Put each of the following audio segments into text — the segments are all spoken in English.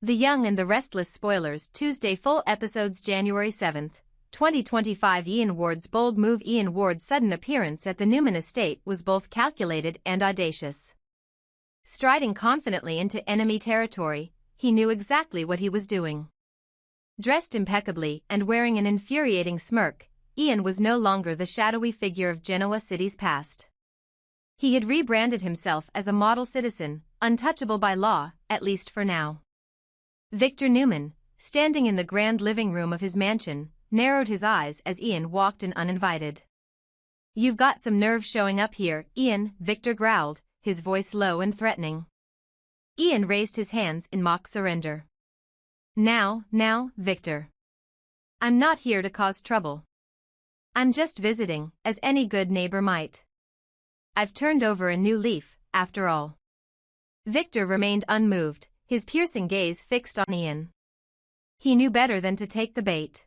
The Young and the Restless spoilers Tuesday full episodes January 7, 2025 Ian Ward's bold move. Ian Ward's sudden appearance at the Newman estate was both calculated and audacious. Striding confidently into enemy territory, he knew exactly what he was doing. Dressed impeccably and wearing an infuriating smirk, Ian was no longer the shadowy figure of Genoa City's past. He had rebranded himself as a model citizen, untouchable by law, at least for now. Victor Newman, standing in the grand living room of his mansion, narrowed his eyes as Ian walked in uninvited. "You've got some nerve showing up here, Ian," Victor growled, his voice low and threatening. Ian raised his hands in mock surrender. Now, Victor. I'm not here to cause trouble. I'm just visiting, as any good neighbor might. I've turned over a new leaf, after all." Victor remained unmoved, his piercing gaze fixed on Ian. He knew better than to take the bait.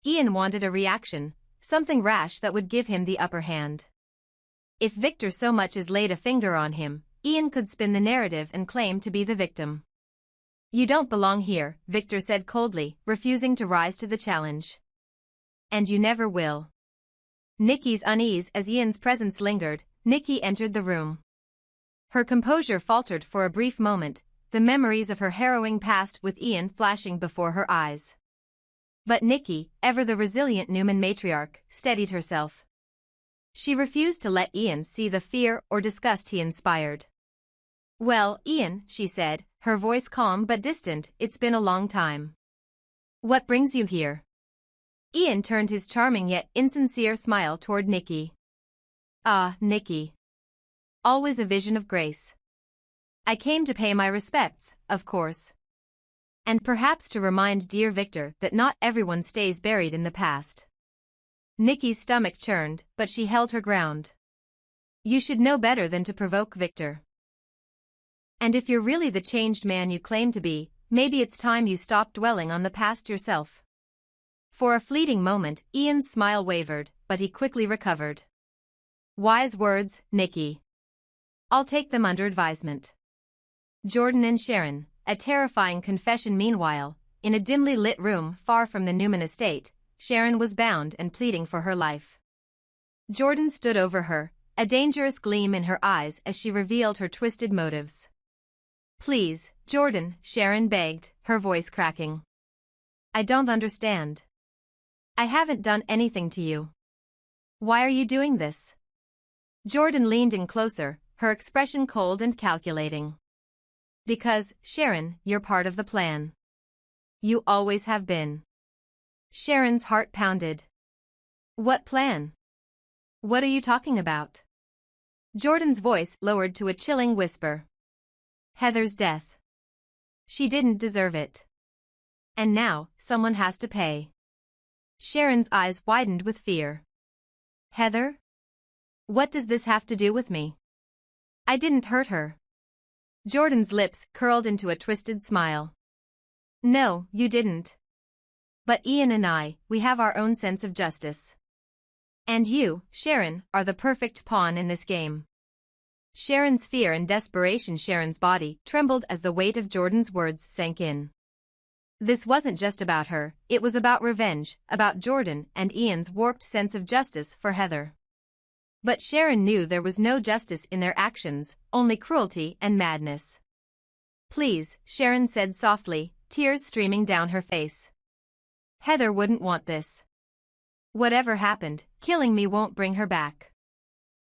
Ian wanted a reaction, something rash that would give him the upper hand. If Victor so much as laid a finger on him, Ian could spin the narrative and claim to be the victim. "You don't belong here," Victor said coldly, refusing to rise to the challenge. "And you never will." Nikki's unease as Ian's presence lingered. Nikki entered the room. Her composure faltered for a brief moment, the memories of her harrowing past with Ian flashing before her eyes. But Nikki, ever the resilient Newman matriarch, steadied herself. She refused to let Ian see the fear or disgust he inspired. "Well, Ian," she said, her voice calm but distant, "it's been a long time. What brings you here?" Ian turned his charming yet insincere smile toward Nikki. "Ah, Nikki. Always a vision of grace. I came to pay my respects, of course. And perhaps to remind dear Victor that not everyone stays buried in the past." Nikki's stomach churned, but she held her ground. "You should know better than to provoke Victor. And if you're really the changed man you claim to be, maybe it's time you stopped dwelling on the past yourself." For a fleeting moment, Ian's smile wavered, but he quickly recovered. "Wise words, Nikki. I'll take them under advisement." Jordan and Sharon, a terrifying confession. Meanwhile, in a dimly lit room far from the Newman estate, Sharon was bound and pleading for her life. Jordan stood over her, a dangerous gleam in her eyes as she revealed her twisted motives. "Please, Jordan," Sharon begged, her voice cracking. "I don't understand. I haven't done anything to you. Why are you doing this?" Jordan leaned in closer, her expression cold and calculating. "Because, Sharon, you're part of the plan. You always have been." Sharon's heart pounded. "What plan? What are you talking about?" Jordan's voice lowered to a chilling whisper. "Heather's death. She didn't deserve it. And now, someone has to pay." Sharon's eyes widened with fear. "Heather? What does this have to do with me? I didn't hurt her." Jordan's lips curled into a twisted smile. "No, you didn't. But Ian and I, we have our own sense of justice. And you, Sharon, are the perfect pawn in this game." Sharon's fear and desperation. Sharon's body trembled as the weight of Jordan's words sank in. This wasn't just about her, it was about revenge, about Jordan and Ian's warped sense of justice for Heather. But Sharon knew there was no justice in their actions, only cruelty and madness. "Please," Sharon said softly, tears streaming down her face. "Heather wouldn't want this. Whatever happened, killing me won't bring her back."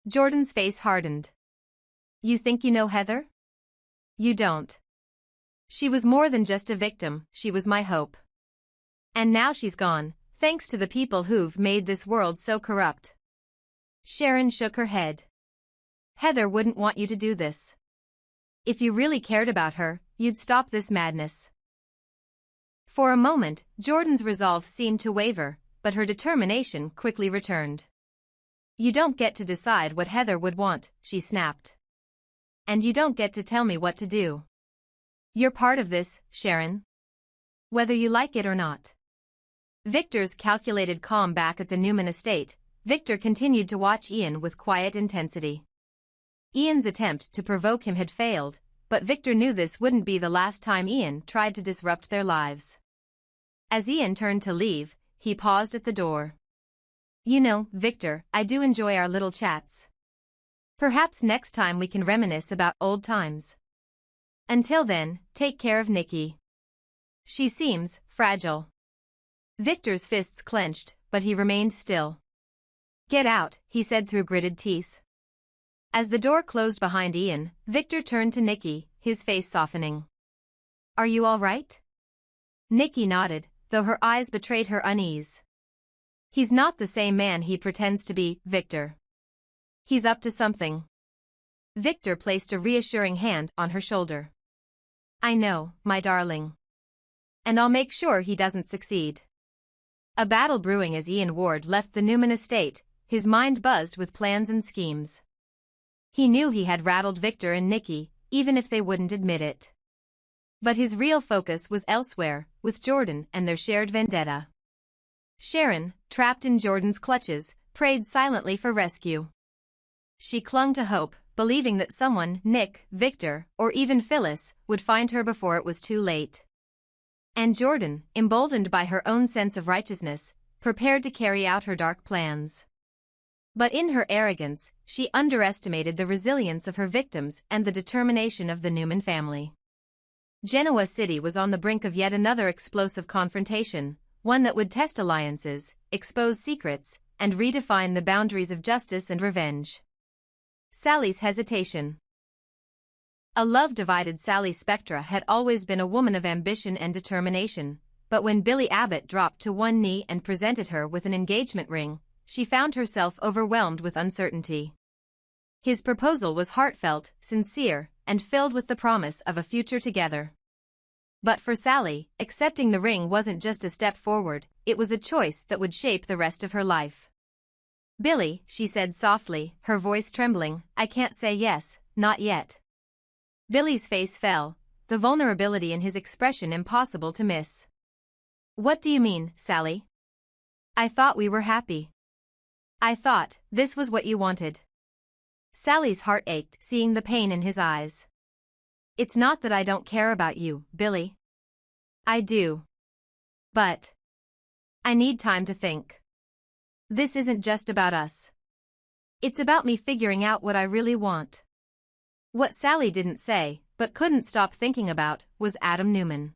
Jordan's face hardened. "You think you know Heather? You don't. She was more than just a victim, she was my hope. And now she's gone, thanks to the people who've made this world so corrupt." Sharon shook her head. "Heather wouldn't want you to do this. If you really cared about her, you'd stop this madness." For a moment, Jordan's resolve seemed to waver, but her determination quickly returned. "You don't get to decide what Heather would want," she snapped. "And you don't get to tell me what to do. You're part of this, Sharon. Whether you like it or not." Victor's calculated calm back at the Newman estate, Victor continued to watch Ian with quiet intensity. Ian's attempt to provoke him had failed, but Victor knew this wouldn't be the last time Ian tried to disrupt their lives. As Ian turned to leave, he paused at the door. "You know, Victor, I do enjoy our little chats. Perhaps next time we can reminisce about old times. Until then, take care of Nikki. She seems fragile." Victor's fists clenched, but he remained still. "Get out," he said through gritted teeth. As the door closed behind Ian, Victor turned to Nikki, his face softening. "Are you all right?" Nikki nodded, though her eyes betrayed her unease. "He's not the same man he pretends to be, Victor. He's up to something." Victor placed a reassuring hand on her shoulder. "I know, my darling. And I'll make sure he doesn't succeed." A battle brewing as Ian Ward left the Newman estate, his mind buzzed with plans and schemes. He knew he had rattled Victor and Nikki, even if they wouldn't admit it. But his real focus was elsewhere, with Jordan and their shared vendetta. Sharon, trapped in Jordan's clutches, prayed silently for rescue. She clung to hope, believing that someone, Nick, Victor, or even Phyllis, would find her before it was too late. And Jordan, emboldened by her own sense of righteousness, prepared to carry out her dark plans. But in her arrogance, she underestimated the resilience of her victims and the determination of the Newman family. Genoa City was on the brink of yet another explosive confrontation, one that would test alliances, expose secrets, and redefine the boundaries of justice and revenge. Sally's hesitation. A love-divided Sally Spectra had always been a woman of ambition and determination, but when Billy Abbott dropped to one knee and presented her with an engagement ring, she found herself overwhelmed with uncertainty. His proposal was heartfelt, sincere, and filled with the promise of a future together. But for Sally, accepting the ring wasn't just a step forward, it was a choice that would shape the rest of her life. "Billy," she said softly, her voice trembling, "I can't say yes, not yet." Billy's face fell, the vulnerability in his expression impossible to miss. "What do you mean, Sally? I thought we were happy. I thought this was what you wanted." Sally's heart ached, seeing the pain in his eyes. "It's not that I don't care about you, Billy. I do. But I need time to think. This isn't just about us. It's about me figuring out what I really want." What Sally didn't say, but couldn't stop thinking about, was Adam Newman.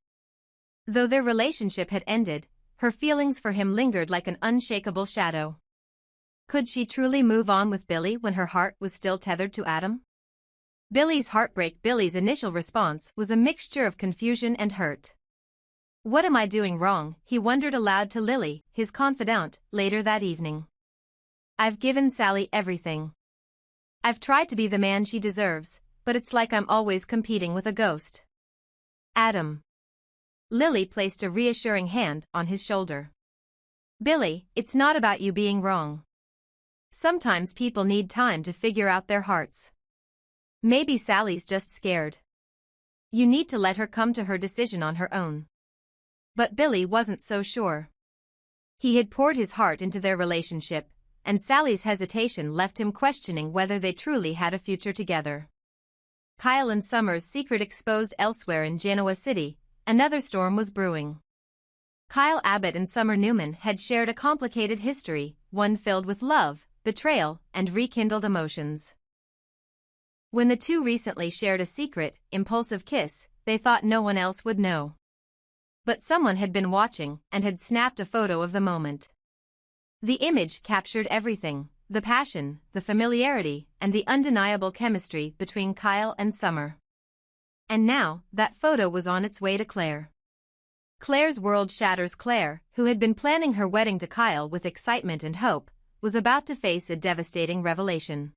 Though their relationship had ended, her feelings for him lingered like an unshakable shadow. Could she truly move on with Billy when her heart was still tethered to Adam? Billy's heartbreak. Billy's initial response was a mixture of confusion and hurt. "What am I doing wrong?" he wondered aloud to Lily, his confidante, later that evening. "I've given Sally everything. I've tried to be the man she deserves, but it's like I'm always competing with a ghost." "Adam." Lily placed a reassuring hand on his shoulder. "Billy, it's not about you being wrong. Sometimes people need time to figure out their hearts. Maybe Sally's just scared. You need to let her come to her decision on her own." But Billy wasn't so sure. He had poured his heart into their relationship, and Sally's hesitation left him questioning whether they truly had a future together. Kyle and Summer's secret exposed elsewhere in Genoa City, another storm was brewing. Kyle Abbott and Summer Newman had shared a complicated history, one filled with love, betrayal, and rekindled emotions. When the two recently shared a secret, impulsive kiss, they thought no one else would know. But someone had been watching and had snapped a photo of the moment. The image captured everything: the passion, the familiarity, and the undeniable chemistry between Kyle and Summer. And now, that photo was on its way to Clare. Clare's world shatters. Clare, who had been planning her wedding to Kyle with excitement and hope, was about to face a devastating revelation.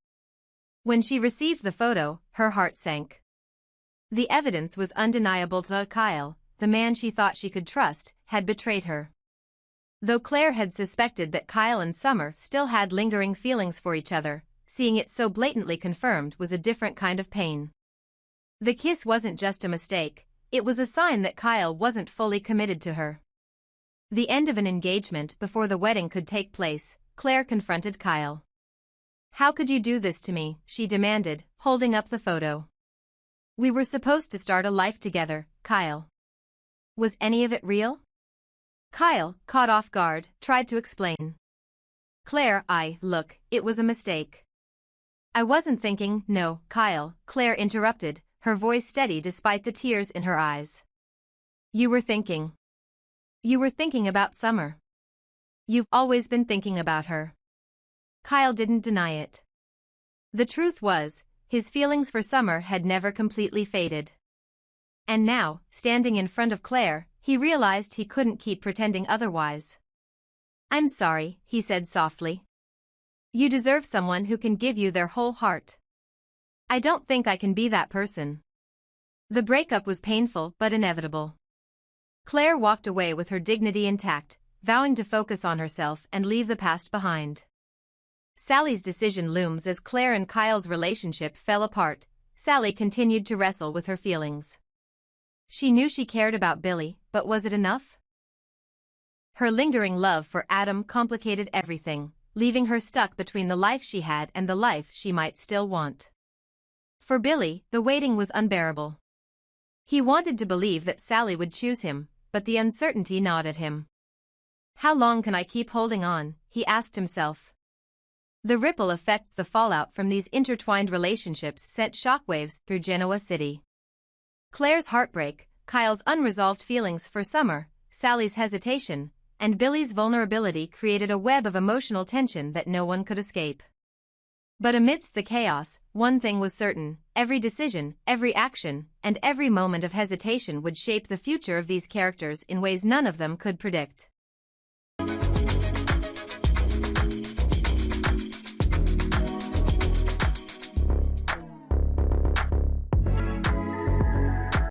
When she received the photo, her heart sank. The evidence was undeniable. Kyle, the man she thought she could trust, had betrayed her. Though Clare had suspected that Kyle and Summer still had lingering feelings for each other, seeing it so blatantly confirmed was a different kind of pain. The kiss wasn't just a mistake, it was a sign that Kyle wasn't fully committed to her. The end of an engagement before the wedding could take place, Clare confronted Kyle. "How could you do this to me?" she demanded, holding up the photo. We were supposed to start a life together, Kyle. Was any of it real? Kyle, caught off guard, tried to explain. Claire, look, it was a mistake. I wasn't thinking, no, Kyle, Claire interrupted, her voice steady despite the tears in her eyes. You were thinking. You were thinking about Summer. You've always been thinking about her. Kyle didn't deny it. The truth was, his feelings for Summer had never completely faded. And now, standing in front of Claire, he realized he couldn't keep pretending otherwise. I'm sorry, he said softly. You deserve someone who can give you their whole heart. I don't think I can be that person. The breakup was painful but inevitable. Claire walked away with her dignity intact, vowing to focus on herself and leave the past behind. Sally's decision looms as Claire and Kyle's relationship fell apart. Sally continued to wrestle with her feelings. She knew she cared about Billy, but was it enough? Her lingering love for Adam complicated everything, leaving her stuck between the life she had and the life she might still want. For Billy, the waiting was unbearable. He wanted to believe that Sally would choose him, but the uncertainty gnawed at him. How long can I keep holding on, he asked himself. The ripple effects, the fallout from these intertwined relationships sent shockwaves through Genoa City. Claire's heartbreak, Kyle's unresolved feelings for Summer, Sally's hesitation, and Billy's vulnerability created a web of emotional tension that no one could escape. But amidst the chaos, one thing was certain: every decision, every action, and every moment of hesitation would shape the future of these characters in ways none of them could predict.